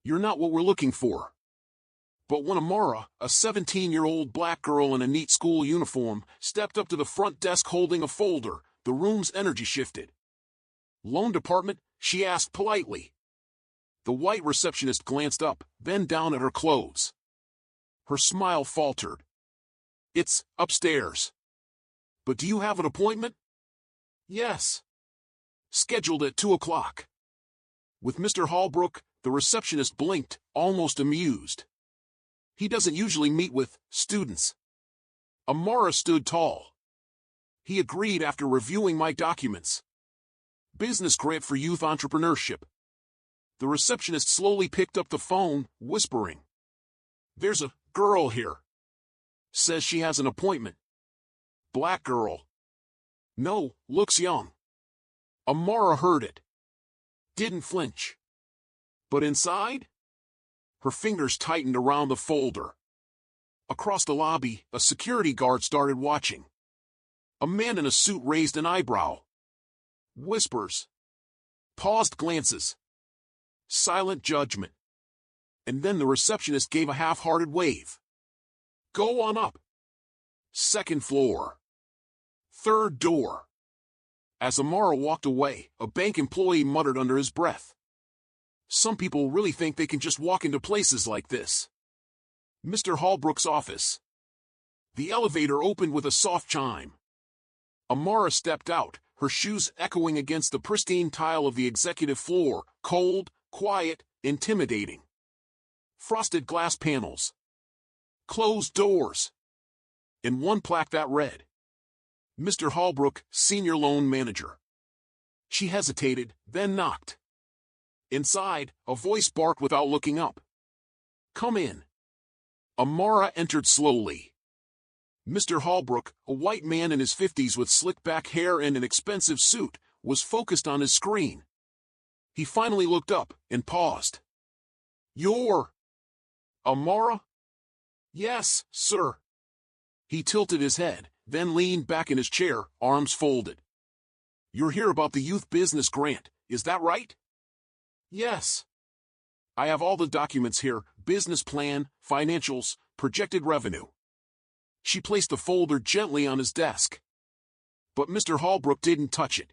You're not what we're looking for. But when Amara, a 17-year-old black girl in a neat school uniform, stepped up to the front desk holding a folder, the room's energy shifted. "Loan department?" she asked politely. The white receptionist glanced up, then down at her clothes. Her smile faltered. "It's upstairs." "But do you have an appointment?" "Yes. Scheduled at 2 o'clock. "With Mr. Holbrook?" The receptionist blinked, almost amused. "He doesn't usually meet with students." Amara stood tall. "He agreed after reviewing my documents. Business grant for youth entrepreneurship." The receptionist slowly picked up the phone, whispering. "There's a girl here. Says she has an appointment." "Black girl." "No, looks young." Amara heard it. Didn't flinch. But inside? Her fingers tightened around the folder. Across the lobby, a security guard started watching. A man in a suit raised an eyebrow. Whispers. Paused glances. Silent judgment. And then the receptionist gave a half-hearted wave. "Go on up. Second floor. Third door." As Amara walked away, a bank employee muttered under his breath. "Some people really think they can just walk into places like this." Mr. Holbrook's office. The elevator opened with a soft chime. Amara stepped out, her shoes echoing against the pristine tile of the executive floor, cold, quiet, intimidating. Frosted glass panels. Closed doors. And one plaque that read, "Mr. Holbrook, Senior Loan Manager." She hesitated, then knocked. Inside, a voice barked without looking up. "Come in." Amara entered slowly. Mr. Holbrook, a white man in his 50s with slick-back hair and an expensive suit, was focused on his screen. He finally looked up and paused. "You're Amara?" "Yes, sir." He tilted his head, then leaned back in his chair, arms folded. "You're here about the youth business grant, is that right?" "Yes. I have all the documents here, business plan, financials, projected revenue." She placed the folder gently on his desk. But Mr. Holbrook didn't touch it.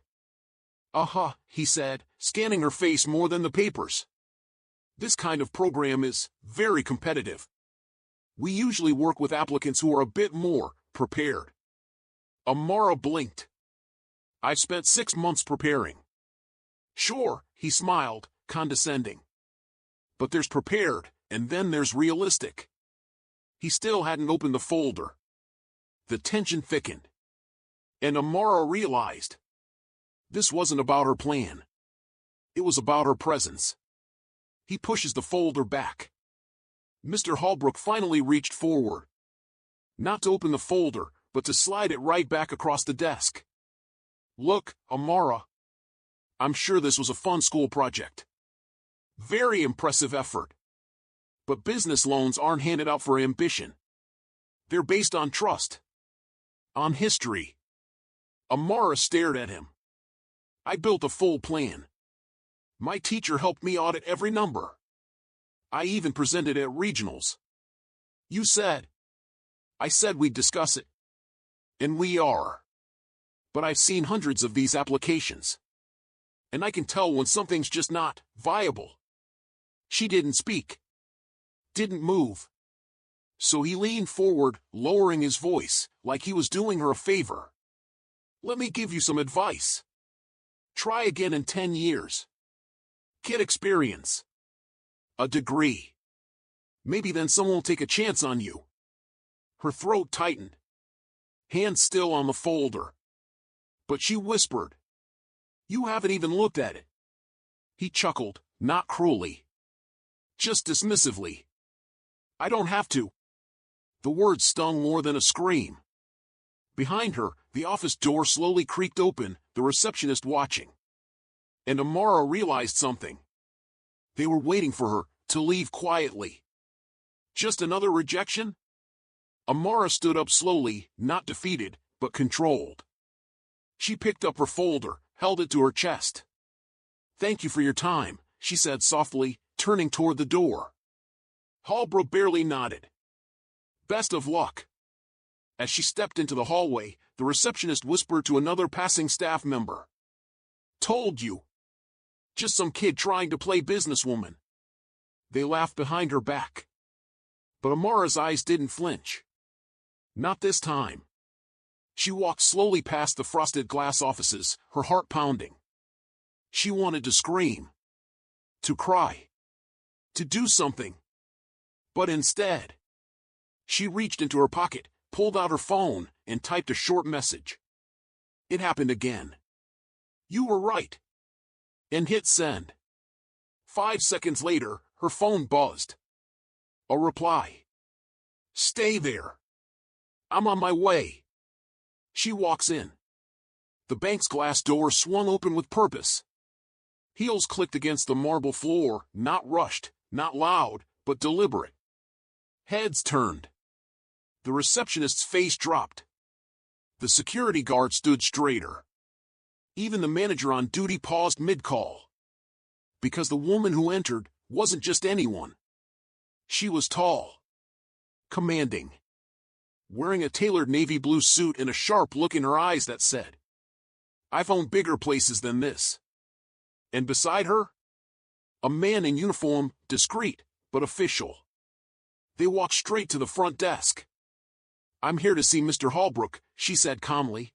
"Uh-huh," he said, scanning her face more than the papers. "This kind of program is very competitive. We usually work with applicants who are a bit more prepared." Amara blinked. "I've spent 6 months preparing." "Sure," he smiled, condescending. "But there's prepared, and then there's realistic." He still hadn't opened the folder. The tension thickened. And Amara realized. This wasn't about her plan. It was about her presence. He pushes the folder back. Mr. Holbrook finally reached forward. Not to open the folder, but to slide it right back across the desk. "Look, Amara. I'm sure this was a fun school project. Very impressive effort. But business loans aren't handed out for ambition. They're based on trust. On history." Amara stared at him. "I built a full plan. My teacher helped me audit every number. I even presented at regionals. You said. I said we'd discuss it. And we are. But I've seen hundreds of these applications. And I can tell when something's just not viable." She didn't speak. Didn't move. So he leaned forward, lowering his voice, like he was doing her a favor. "Let me give you some advice. Try again in 10 years. Get experience. A degree. Maybe then someone will take a chance on you." Her throat tightened. Hand still on the folder. But she whispered, "You haven't even looked at it." He chuckled, not cruelly. Just dismissively. "I don't have to." The words stung more than a scream. Behind her, the office door slowly creaked open, the receptionist watching. And Amara realized something. They were waiting for her to leave quietly. Just another rejection? Amara stood up slowly, not defeated, but controlled. She picked up her folder, held it to her chest. "Thank you for your time," she said softly, turning toward the door. Holbrook barely nodded. Best of luck. As she stepped into the hallway, the receptionist whispered to another passing staff member. Told you. Just some kid trying to play businesswoman. They laughed behind her back. But Amara's eyes didn't flinch. Not this time. She walked slowly past the frosted glass offices, her heart pounding. She wanted to scream. To cry. To do something. But instead, she reached into her pocket, pulled out her phone, and typed a short message. It happened again. You were right. And hit send. 5 seconds later, her phone buzzed. A reply. Stay there. I'm on my way. She walks in. The bank's glass door swung open with purpose. Heels clicked against the marble floor, not rushed, not loud, but deliberate. Heads turned. The receptionist's face dropped. The security guard stood straighter. Even the manager on duty paused mid-call. Because the woman who entered wasn't just anyone. She was tall. Commanding. Wearing a tailored navy blue suit and a sharp look in her eyes that said, I've owned bigger places than this. And beside her, a man in uniform, discreet, but official. They walked straight to the front desk. I'm here to see Mr. Holbrook, she said calmly.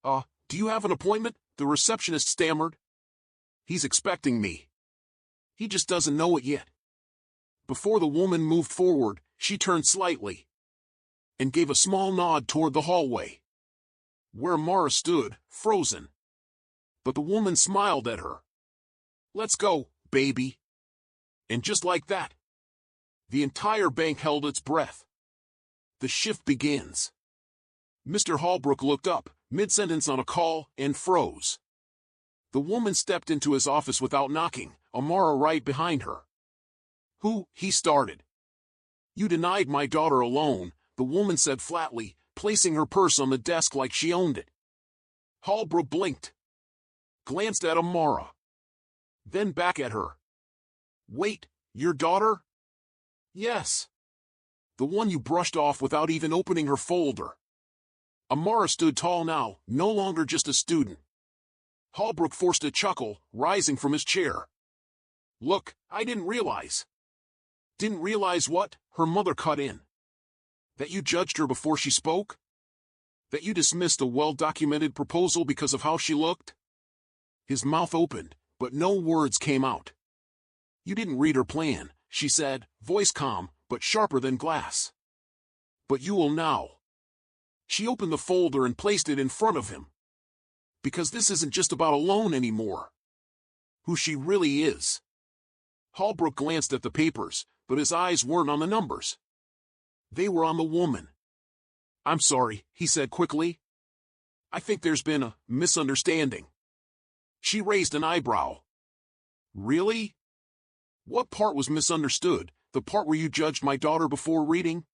Do you have an appointment? The receptionist stammered. He's expecting me. He just doesn't know it yet. Before the woman moved forward, she turned slightly and gave a small nod toward the hallway, where Mara stood, frozen. But the woman smiled at her. Let's go, baby. And just like that, the entire bank held its breath. The shift begins. Mr. Holbrook looked up, mid-sentence on a call, and froze. The woman stepped into his office without knocking, Amara right behind her. Who? He started. You denied my daughter a loan, the woman said flatly, placing her purse on the desk like she owned it. Holbrook blinked. Glanced at Amara. Then back at her. Wait, your daughter? Yes. The one you brushed off without even opening her folder. Amara stood tall now, no longer just a student. Holbrook forced a chuckle, rising from his chair. Look, I didn't realize. Didn't realize what? Her mother cut in. That you judged her before she spoke? That you dismissed a well-documented proposal because of how she looked? His mouth opened, but no words came out. You didn't read her plan, she said, voice calm, but sharper than glass. But you will now. She opened the folder and placed it in front of him. Because this isn't just about a loan anymore. Who she really is. Holbrook glanced at the papers, but his eyes weren't on the numbers. They were on the woman. I'm sorry, he said quickly. I think there's been a misunderstanding. She raised an eyebrow. Really? What part was misunderstood? The part where you judged my daughter before reading?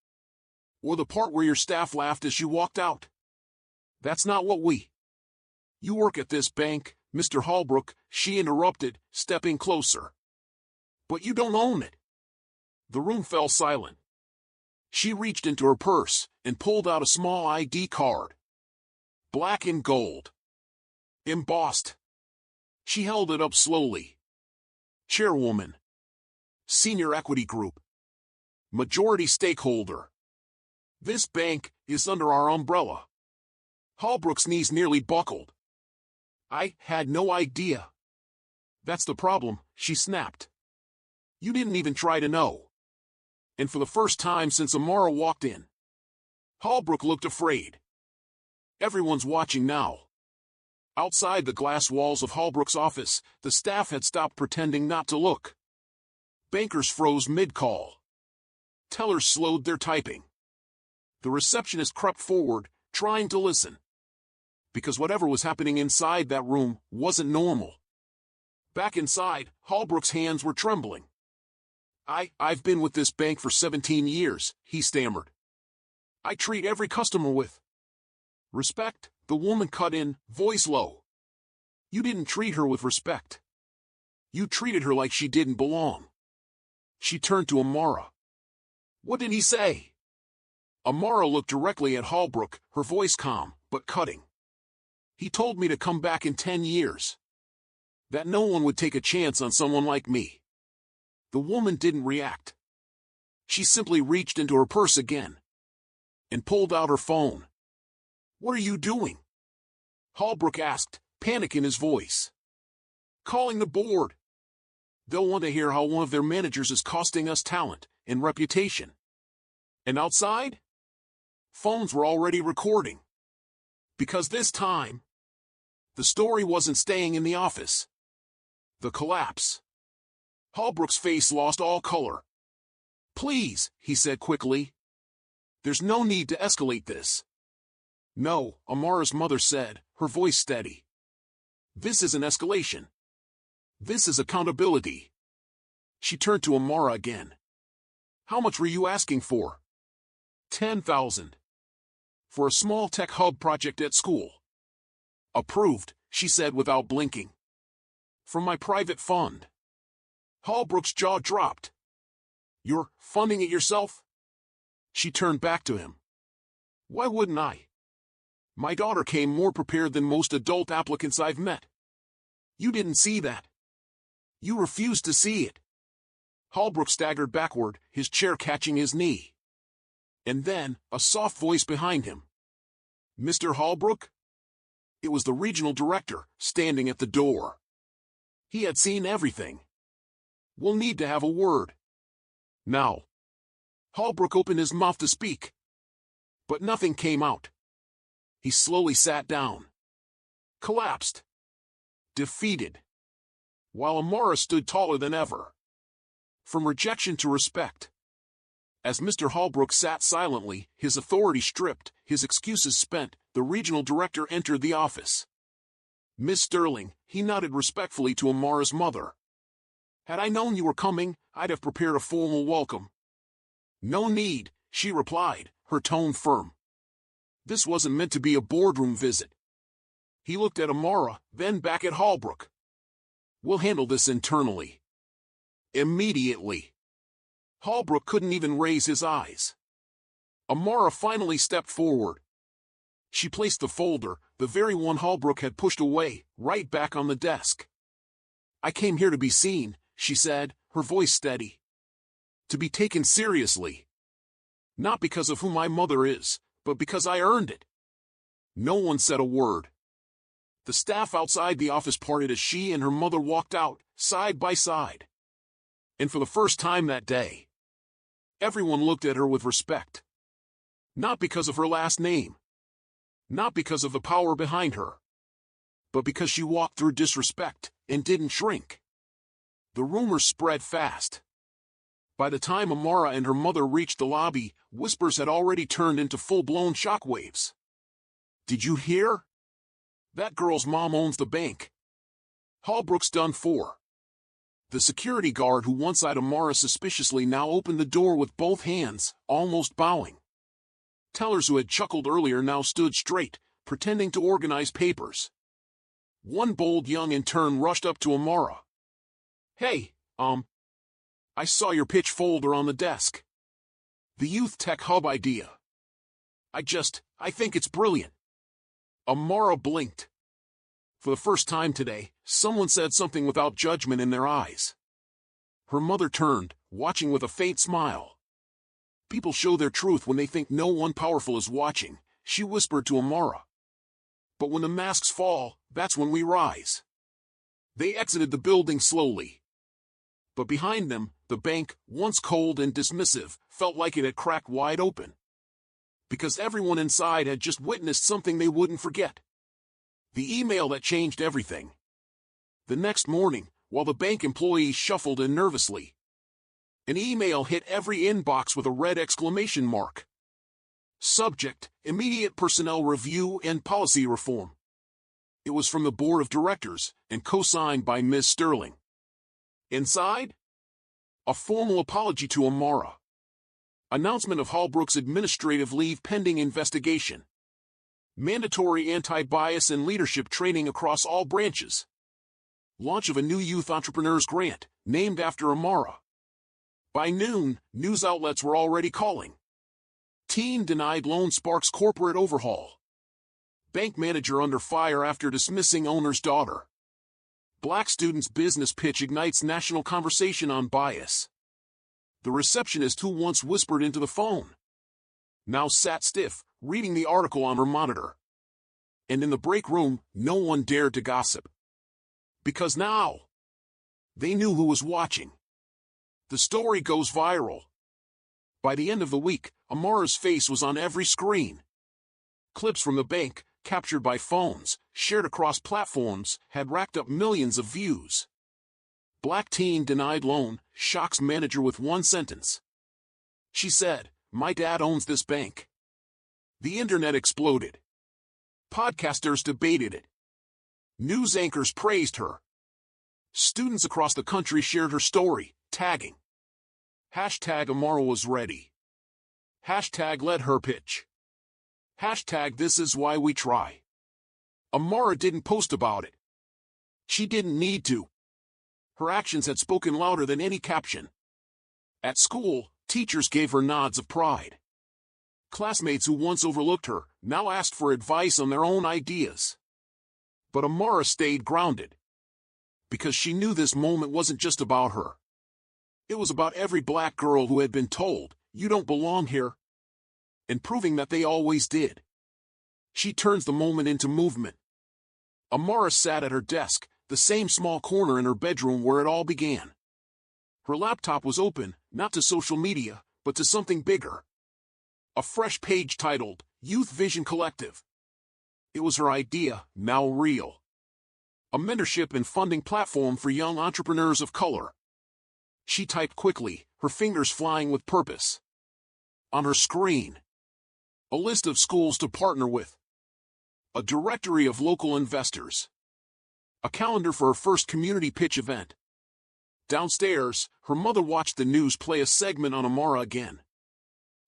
Or the part where your staff laughed as you walked out? That's not what we... You work at this bank, Mr. Holbrook, she interrupted, stepping closer. But you don't own it. The room fell silent. She reached into her purse and pulled out a small ID card. Black and gold. Embossed. She held it up slowly. Chairwoman. Senior Equity Group. Majority stakeholder. This bank is under our umbrella. Holbrook's knees nearly buckled. I had no idea. That's the problem, she snapped. You didn't even try to know. And for the first time since Amara walked in, Holbrook looked afraid. Everyone's watching now. Outside the glass walls of Holbrook's office, the staff had stopped pretending not to look. Bankers froze mid-call. Tellers slowed their typing. The receptionist crept forward, trying to listen. Because whatever was happening inside that room wasn't normal. Back inside, Holbrook's hands were trembling. I've been with this bank for 17 years, he stammered. I treat every customer with respect, the woman cut in, voice low. You didn't treat her with respect. You treated her like she didn't belong. She turned to Amara. What did he say? Amara looked directly at Holbrook, her voice calm, but cutting. He told me to come back in 10 years. That no one would take a chance on someone like me. The woman didn't react. She simply reached into her purse again and pulled out her phone. What are you doing? Holbrook asked, panic in his voice. Calling the board. They'll want to hear how one of their managers is costing us talent and reputation. And outside? Phones were already recording. Because this time, the story wasn't staying in the office. The collapse. Holbrook's face lost all color. Please, he said quickly. There's no need to escalate this. No, Amara's mother said, her voice steady. This isn't escalation. This is accountability. She turned to Amara again. How much were you asking for? 10,000. For a small tech hub project at school. Approved, she said without blinking. From my private fund. Holbrook's jaw dropped. You're funding it yourself? She turned back to him. Why wouldn't I? My daughter came more prepared than most adult applicants I've met. You didn't see that. You refused to see it. Holbrook staggered backward, his chair catching his knee. And then, a soft voice behind him. Mr. Holbrook? It was the regional director, standing at the door. He had seen everything. We'll need to have a word. Now. Holbrook opened his mouth to speak. But nothing came out. He slowly sat down. Collapsed. Defeated. While Amara stood taller than ever. From rejection to respect. As Mr. Holbrook sat silently, his authority stripped, his excuses spent, the regional director entered the office. Miss Sterling, he nodded respectfully to Amara's mother. Had I known you were coming, I'd have prepared a formal welcome. No need, she replied, her tone firm. This wasn't meant to be a boardroom visit. He looked at Amara, then back at Holbrook. We'll handle this internally. Immediately. Holbrook couldn't even raise his eyes. Amara finally stepped forward. She placed the folder, the very one Holbrook had pushed away, right back on the desk. I came here to be seen, she said, her voice steady. To be taken seriously. Not because of who my mother is, but because I earned it. No one said a word. The staff outside the office parted as she and her mother walked out, side by side. And for the first time that day, everyone looked at her with respect. Not because of her last name. Not because of the power behind her. But because she walked through disrespect and didn't shrink. The rumors spread fast. By the time Amara and her mother reached the lobby, whispers had already turned into full-blown shockwaves. Did you hear? That girl's mom owns the bank. Holbrook's done for. The security guard who once eyed Amara suspiciously now opened the door with both hands, almost bowing. Tellers who had chuckled earlier now stood straight, pretending to organize papers. One bold young intern rushed up to Amara. Hey, I saw your pitch folder on the desk. The youth tech hub idea. I think it's brilliant. Amara blinked. For the first time today, someone said something without judgment in their eyes. Her mother turned, watching with a faint smile. People show their truth when they think no one powerful is watching, she whispered to Amara. But when the masks fall, that's when we rise. They exited the building slowly. But behind them, the bank, once cold and dismissive, felt like it had cracked wide open. Because everyone inside had just witnessed something they wouldn't forget. The email that changed everything. The next morning, while the bank employees shuffled in nervously, an email hit every inbox with a red exclamation mark. Subject, immediate personnel review and policy reform. It was from the board of directors, and co-signed by Ms. Sterling. Inside? A formal apology to Amara. Announcement of Holbrook's administrative leave pending investigation. Mandatory anti-bias and leadership training across all branches. Launch of a new youth entrepreneurs grant, named after Amara. By noon, news outlets were already calling. Teen denied loan sparks corporate overhaul. Bank manager under fire after dismissing owner's daughter. Black student's business pitch ignites national conversation on bias. The receptionist who once whispered into the phone now sat stiff, reading the article on her monitor. And in the break room, no one dared to gossip. Because now, they knew who was watching. The story goes viral. By the end of the week, Amara's face was on every screen. Clips from the bank, captured by phones, shared across platforms, had racked up millions of views. Black teen denied loan, shocks manager with one sentence. She said, "My dad owns this bank." The internet exploded. Podcasters debated it. News anchors praised her. Students across the country shared her story, tagging #Amara was ready. #let her pitch. #this is why we try. Amara didn't post about it. She didn't need to. Her actions had spoken louder than any caption. At school, teachers gave her nods of pride. Classmates who once overlooked her now asked for advice on their own ideas. But Amara stayed grounded. Because she knew this moment wasn't just about her. It was about every black girl who had been told, "You don't belong here," and proving that they always did. She turns the moment into movement. Amara sat at her desk, the same small corner in her bedroom where it all began. Her laptop was open, not to social media, but to something bigger. A fresh page titled, Youth Vision Collective. It was her idea, now real. A mentorship and funding platform for young entrepreneurs of color. She typed quickly, her fingers flying with purpose. On her screen, a list of schools to partner with. A directory of local investors. A calendar for her first community pitch event. Downstairs, her mother watched the news play a segment on Amara again.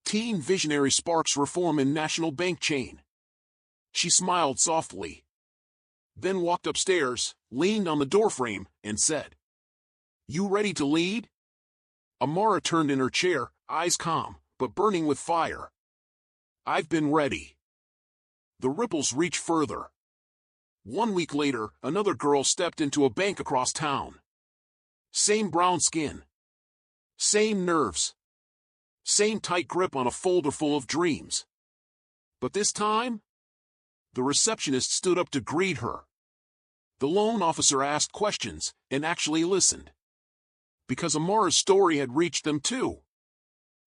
Teen visionary sparks reform in national bank chain. She smiled softly. Then walked upstairs, leaned on the doorframe, and said, "You ready to lead?" Amara turned in her chair, eyes calm, but burning with fire. "I've been ready." The ripples reached further. 1 week later, another girl stepped into a bank across town. Same brown skin. Same nerves. Same tight grip on a folder full of dreams. But this time, the receptionist stood up to greet her. The loan officer asked questions and actually listened. Because Amara's story had reached them too.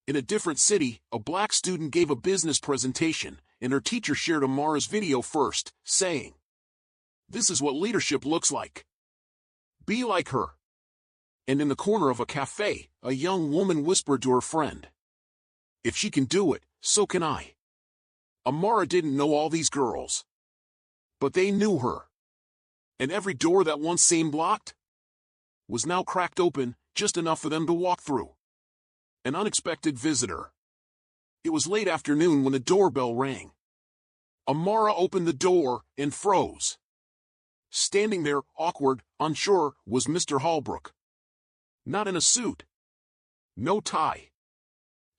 In a different city, a black student gave a business presentation, and her teacher shared Amara's video first, saying, "This is what leadership looks like. Be like her." And in the corner of a cafe, a young woman whispered to her friend, "If she can do it, so can I." Amara didn't know all these girls. But they knew her. And every door that once seemed locked was now cracked open, just enough for them to walk through. An unexpected visitor. It was late afternoon when the doorbell rang. Amara opened the door and froze. Standing there, awkward, unsure, was Mr. Holbrook. Not in a suit. No tie.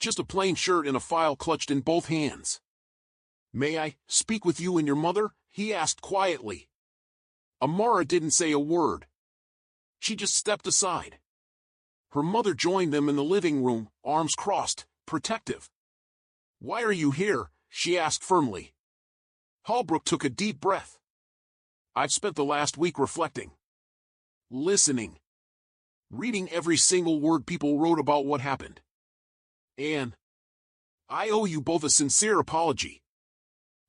Just a plain shirt and a file clutched in both hands. "May I speak with you and your mother?" he asked quietly. Amara didn't say a word. She just stepped aside. Her mother joined them in the living room, arms crossed, protective. "Why are you here?" she asked firmly. Holbrook took a deep breath. "I've spent the last week reflecting. Listening. Reading every single word people wrote about what happened. And I owe you both a sincere apology."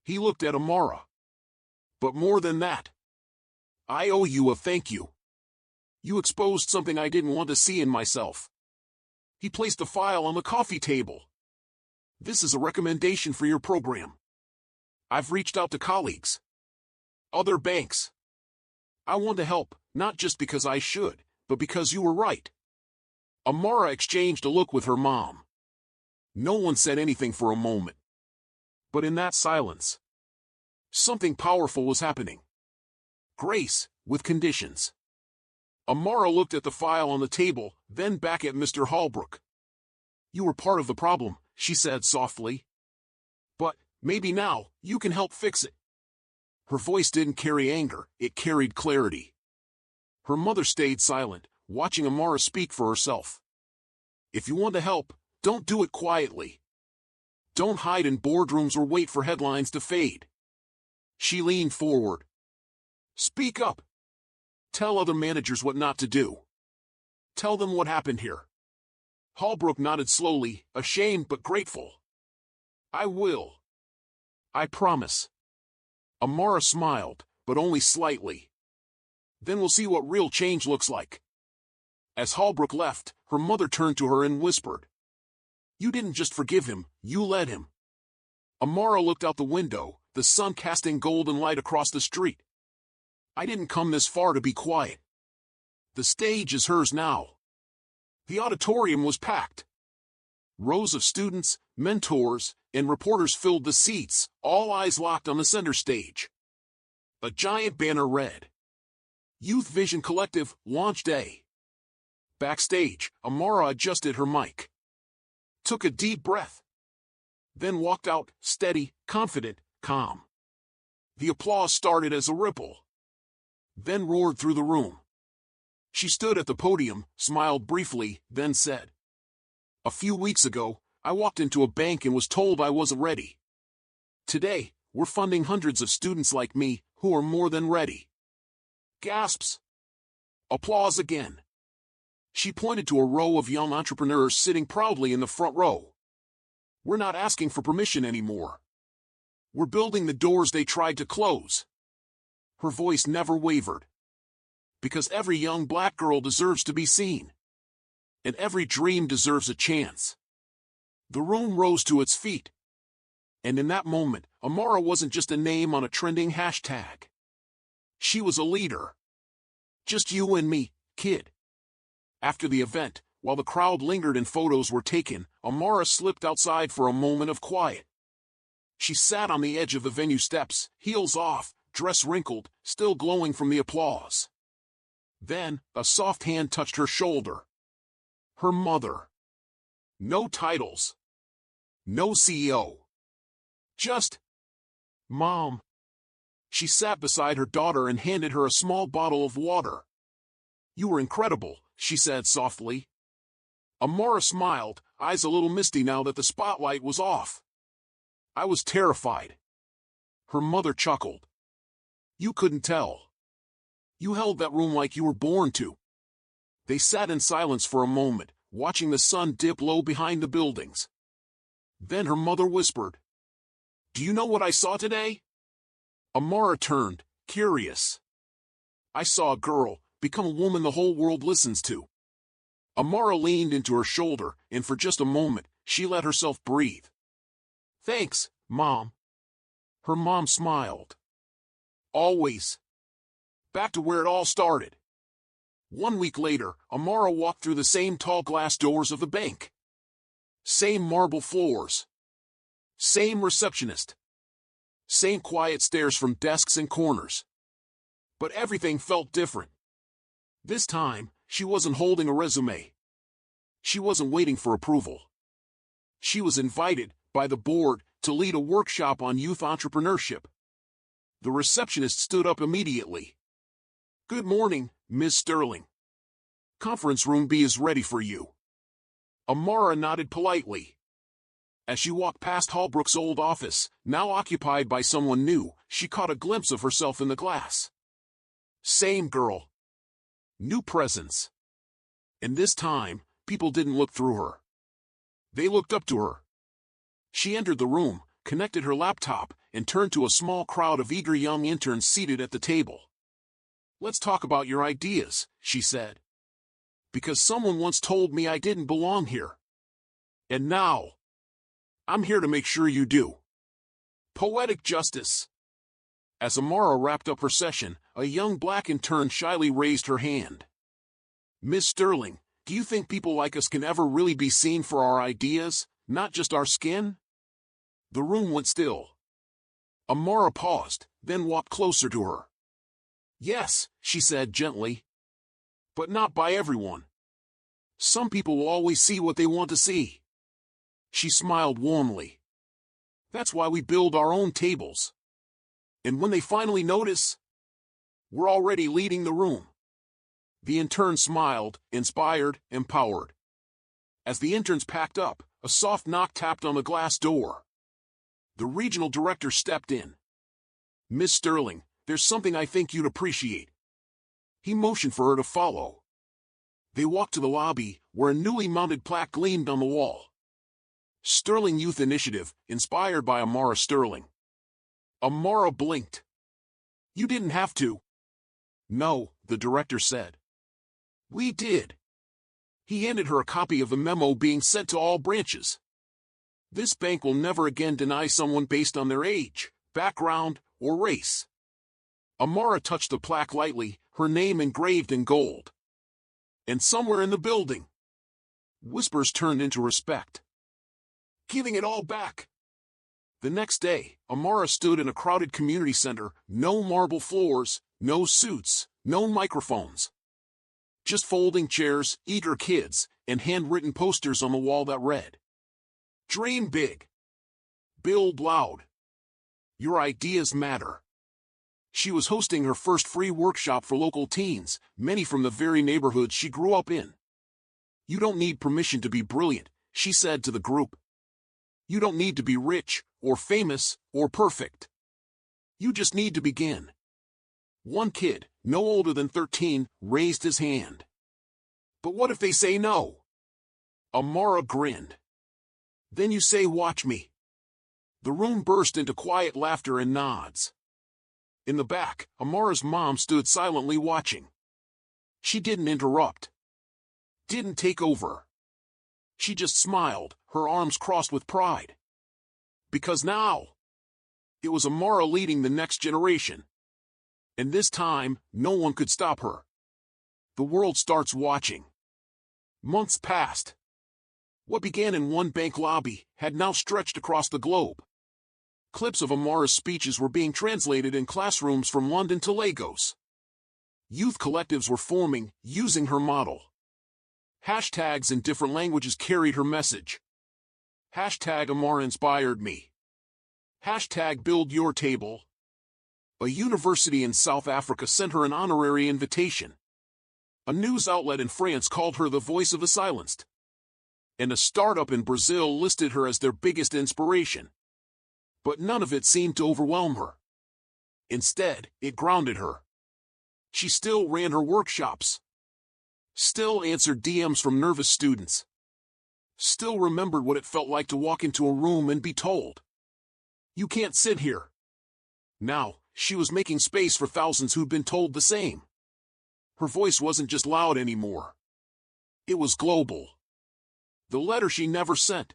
He looked at Amara. "But more than that, I owe you a thank you. You exposed something I didn't want to see in myself." He placed the file on the coffee table. "This is a recommendation for your program. I've reached out to colleagues. Other banks. I want to help, not just because I should, but because you were right." Amara exchanged a look with her mom. No one said anything for a moment. But in that silence, something powerful was happening. Grace, with conditions. Amara looked at the file on the table, then back at Mr. Holbrook. You were part of the problem, she said softly. But, maybe now, you can help fix it. Her voice didn't carry anger, it carried clarity. Her mother stayed silent, watching Amara speak for herself. If you want to help, don't do it quietly. Don't hide in boardrooms or wait for headlines to fade. She leaned forward. Speak up. Tell other managers what not to do. Tell them what happened here. Holbrook nodded slowly, ashamed but grateful. I will. I promise. Amara smiled, but only slightly. Then we'll see what real change looks like. As Holbrook left, her mother turned to her and whispered. You didn't just forgive him, you led him. Amara looked out the window, the sun casting golden light across the street. I didn't come this far to be quiet. The stage is hers now. The auditorium was packed. Rows of students, mentors, and reporters filled the seats, all eyes locked on the center stage. A giant banner read, Youth Vision Collective, Launch Day. Backstage, Amara adjusted her mic. Took a deep breath. Then walked out, steady, confident, calm. The applause started as a ripple. Then roared through the room. She stood at the podium, smiled briefly, then said, A few weeks ago, I walked into a bank and was told I wasn't ready. Today, we're funding hundreds of students like me who are more than ready. Gasps. Applause again. She pointed to a row of young entrepreneurs sitting proudly in the front row. We're not asking for permission anymore. We're building the doors they tried to close. Her voice never wavered. Because every young black girl deserves to be seen. And every dream deserves a chance. The room rose to its feet. And in that moment, Amara wasn't just a name on a trending hashtag. She was a leader. Just you and me, kid. After the event, while the crowd lingered and photos were taken, Amara slipped outside for a moment of quiet. She sat on the edge of the venue steps, heels off, dress wrinkled, still glowing from the applause. Then, a soft hand touched her shoulder. Her mother. No titles. No CEO. Just, Mom. She sat beside her daughter and handed her a small bottle of water. You were incredible, she said softly. Amara smiled, eyes a little misty now that the spotlight was off. I was terrified. Her mother chuckled. You couldn't tell. You held that room like you were born to. They sat in silence for a moment, watching the sun dip low behind the buildings. Then her mother whispered, Do you know what I saw today? Amara turned, curious. I saw a girl become a woman the whole world listens to. Amara leaned into her shoulder, and for just a moment, she let herself breathe. Thanks, Mom. Her mom smiled. Always. Back to where it all started. 1 week later, Amara walked through the same tall glass doors of the bank. Same marble floors. Same receptionist. Same quiet stares from desks and corners. But everything felt different. This time, she wasn't holding a resume. She wasn't waiting for approval. She was invited, by the board, to lead a workshop on youth entrepreneurship. The receptionist stood up immediately. Good morning, Ms. Sterling. Conference room B is ready for you. Amara nodded politely. As she walked past Holbrook's old office, now occupied by someone new, she caught a glimpse of herself in the glass. Same girl. New presence. And this time, people didn't look through her. They looked up to her. She entered the room, connected her laptop, and turned to a small crowd of eager young interns seated at the table. Let's talk about your ideas, she said. Because someone once told me I didn't belong here. And now, I'm here to make sure you do. Poetic justice. As Amara wrapped up her session, a young black intern shyly raised her hand. Miss Sterling, do you think people like us can ever really be seen for our ideas, not just our skin? The room went still. Amara paused, then walked closer to her. Yes, she said gently. But not by everyone. Some people will always see what they want to see. She smiled warmly. That's why we build our own tables. And when they finally notice, we're already leading the room. The intern smiled, inspired, empowered. As the interns packed up, a soft knock tapped on the glass door. The regional director stepped in. Miss Sterling, there's something I think you'd appreciate. He motioned for her to follow. They walked to the lobby, where a newly mounted plaque gleamed on the wall. Sterling Youth Initiative, inspired by Amara Sterling. Amara blinked. You didn't have to. No, the director said. We did. He handed her a copy of the memo being sent to all branches. This bank will never again deny someone based on their age, background, or race. Amara touched the plaque lightly, her name engraved in gold. And somewhere in the building, whispers turned into respect. Giving it all back. The next day, Amara stood in a crowded community center, no marble floors, no suits, no microphones. Just folding chairs, eager kids, and handwritten posters on the wall that read, Dream big. Build loud. Your ideas matter. She was hosting her first free workshop for local teens, many from the very neighborhoods she grew up in. You don't need permission to be brilliant, she said to the group. You don't need to be rich, or famous, or perfect. You just need to begin. One kid, no older than 13, raised his hand. But what if they say no? Amara grinned. Then you say, watch me. The room burst into quiet laughter and nods. In the back, Amara's mom stood silently watching. She didn't interrupt. Didn't take over. She just smiled, her arms crossed with pride. Because now, it was Amara leading the next generation. And this time, no one could stop her. The world starts watching. Months passed. What began in one bank lobby had now stretched across the globe. Clips of Amara's speeches were being translated in classrooms from London to Lagos. Youth collectives were forming, using her model. Hashtags in different languages carried her message. Hashtag Amara inspired me. Hashtag build your table. A university in South Africa sent her an honorary invitation. A news outlet in France called her the voice of the silenced. And a startup in Brazil listed her as their biggest inspiration. But none of it seemed to overwhelm her. Instead, it grounded her. She still ran her workshops. Still answered DMs from nervous students. Still remembered what it felt like to walk into a room and be told, you can't sit here. Now, she was making space for thousands who'd been told the same. Her voice wasn't just loud anymore. It was global. The letter she never sent.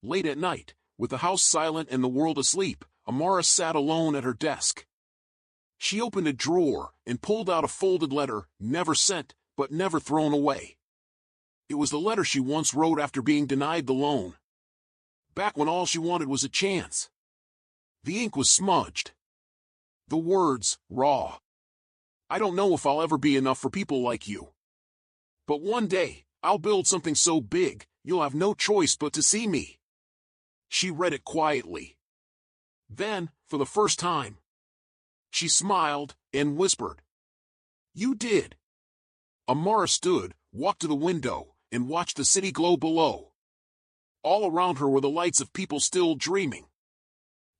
Late at night, with the house silent and the world asleep, Amara sat alone at her desk. She opened a drawer and pulled out a folded letter, never sent, but never thrown away. It was the letter she once wrote after being denied the loan. Back when all she wanted was a chance. The ink was smudged. The words, raw. I don't know if I'll ever be enough for people like you. But one day, I'll build something so big, you'll have no choice but to see me. She read it quietly. Then, for the first time, she smiled and whispered, you did. Amara stood, walked to the window, and watched the city glow below. All around her were the lights of people still dreaming.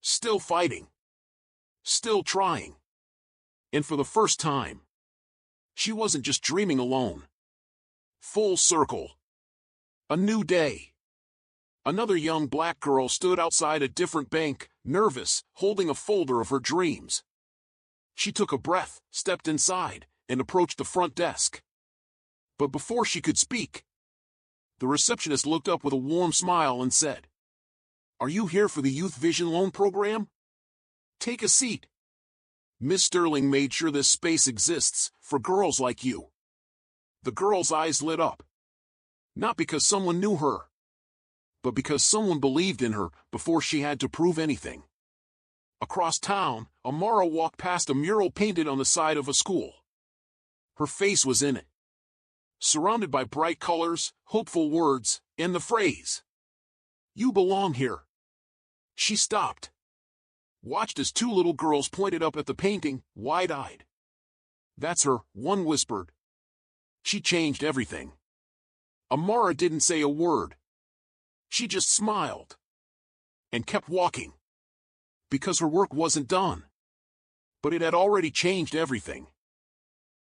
Still fighting. Still trying. And for the first time, she wasn't just dreaming alone. Full circle. A new day. Another young black girl stood outside a different bank, nervous, holding a folder of her dreams. She took a breath, stepped inside, and approached the front desk. But before she could speak, the receptionist looked up with a warm smile and said, Are you here for the Youth Vision Loan Program? Take a seat. Miss Sterling made sure this space exists for girls like you. The girl's eyes lit up. Not because someone knew her, but because someone believed in her before she had to prove anything. Across town, Amara walked past a mural painted on the side of a school. Her face was in it. Surrounded by bright colors, hopeful words, and the phrase, You belong here. She stopped, watched as two little girls pointed up at the painting, wide-eyed. That's her, one whispered. She changed everything. Amara didn't say a word. She just smiled and kept walking, because her work wasn't done. But it had already changed everything.